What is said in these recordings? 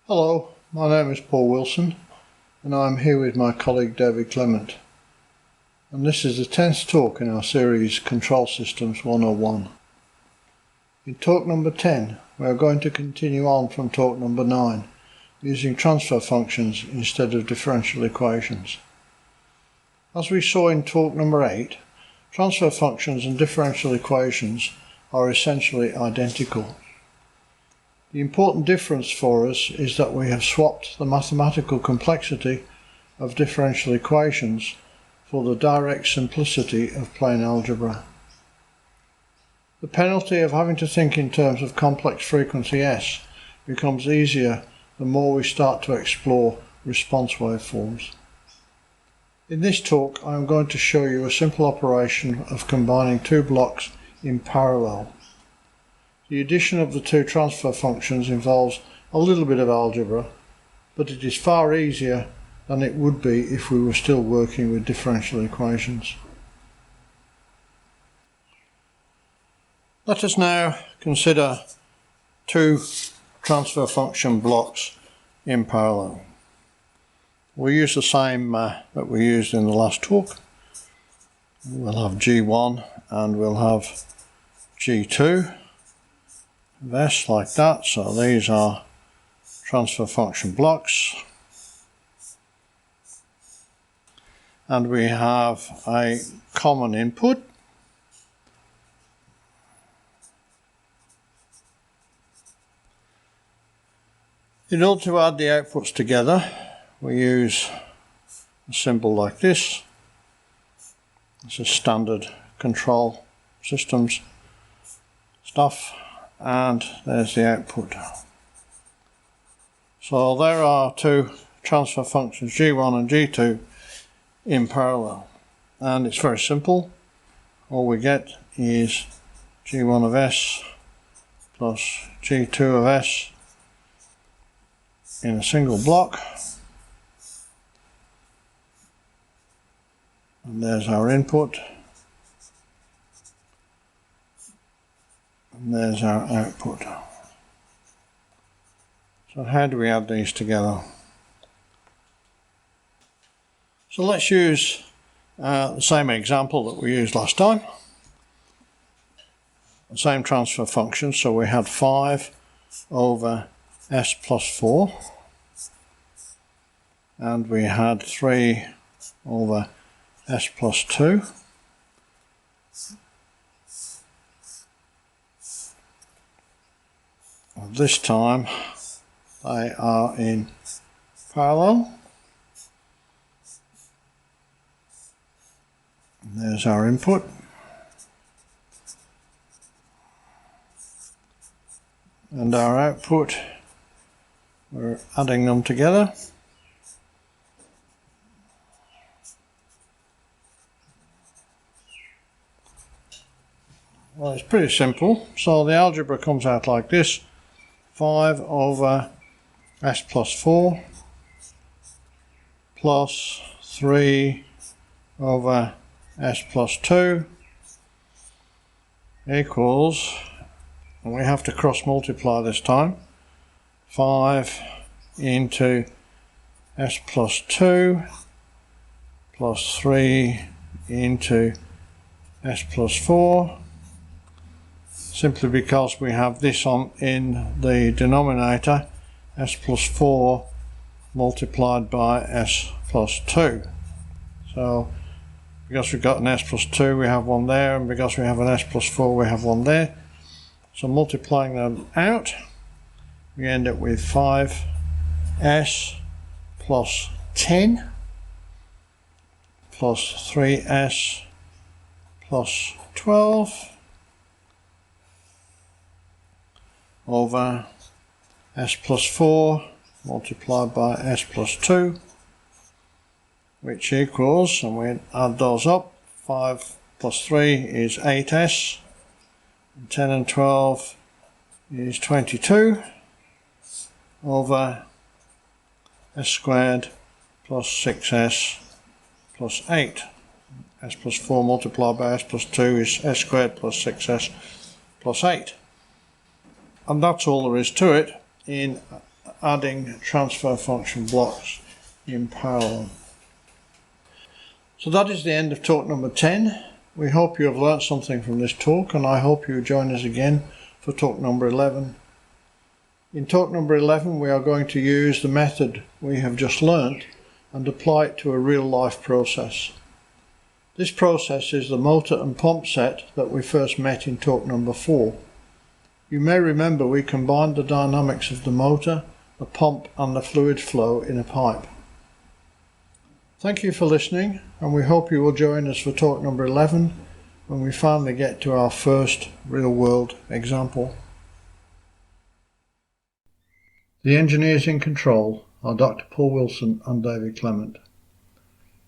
Hello, my name is Paul Wilson and I am here with my colleague David Clement, and this is the 10th talk in our series Control Systems 101. In talk number 10 we are going to continue on from talk number 9 using transfer functions instead of differential equations. As we saw in talk number 8, transfer functions and differential equations are essentially identical. The important difference for us is that we have swapped the mathematical complexity of differential equations for the direct simplicity of plain algebra. The penalty of having to think in terms of complex frequency S becomes easier the more we start to explore response waveforms. In this talk I am going to show you a simple operation of combining two blocks in parallel. The addition of the two transfer functions involves a little bit of algebra, but it is far easier than it would be if we were still working with differential equations. Let us now consider two transfer function blocks in parallel. We'll use the same that we used in the last talk. We'll have G1 and we'll have G2. S like that, so these are transfer function blocks, and we have a common input. In order to add the outputs together we use a symbol like this. This is standard control systems stuff. And there's the output. So there are two transfer functions G1 and G2 in parallel, and it's very simple. All we get is G1 of S plus G2 of S in a single block, and there's our input. And there's our output. So how do we add these together? So let's use the same example that we used last time. The same transfer function, so we had 5 over S plus 4. And we had 3 over S plus 2. This time they are in parallel. And there's our input. And our output, we're adding them together. Well, it's pretty simple. So the algebra comes out like this. 5 over S plus 4 plus 3 over S plus 2 equals, and we have to cross multiply this time, 5 into S plus 2 plus 3 into S plus 4, simply because we have this on in the denominator, S plus 4 multiplied by S plus 2. So because we've got an S plus 2 we have one there, and because we have an S plus 4 we have one there. So multiplying them out we end up with 5S plus 10 plus 3S plus 12 over S plus 4 multiplied by S plus 2, which equals, and we add those up, 5 plus 3 is 8S, and 10 and 12 is 22 over S squared plus 6S plus 8. S plus 4 multiplied by S plus 2 is S squared plus 6S plus 8. And that's all there is to it in adding transfer function blocks in parallel. So that is the end of talk number 10. We hope you have learnt something from this talk, and I hope you join us again for talk number 11. In talk number 11 we are going to use the method we have just learnt and apply it to a real life process. This process is the motor and pump set that we first met in talk number 4. You may remember we combined the dynamics of the motor, the pump and the fluid flow in a pipe. Thank you for listening, and we hope you will join us for talk number 11 when we finally get to our first real-world example. The engineers in control are Dr. Paul Wilson and David Clement.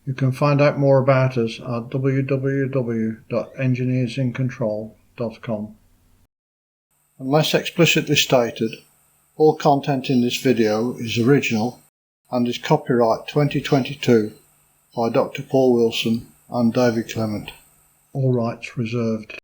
You can find out more about us at www.engineersincontrol.com. Unless explicitly stated, all content in this video is original and is copyright 2022 by Dr. Paul Wilson and David Clement. All rights reserved.